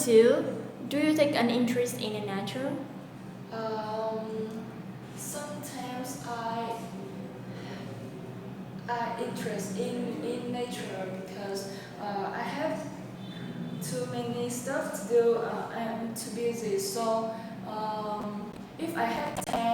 you? Do you take an interest in the nature? Sometimes I interest in nature because I have too many stuff to do. I'm too busy. So if I have time,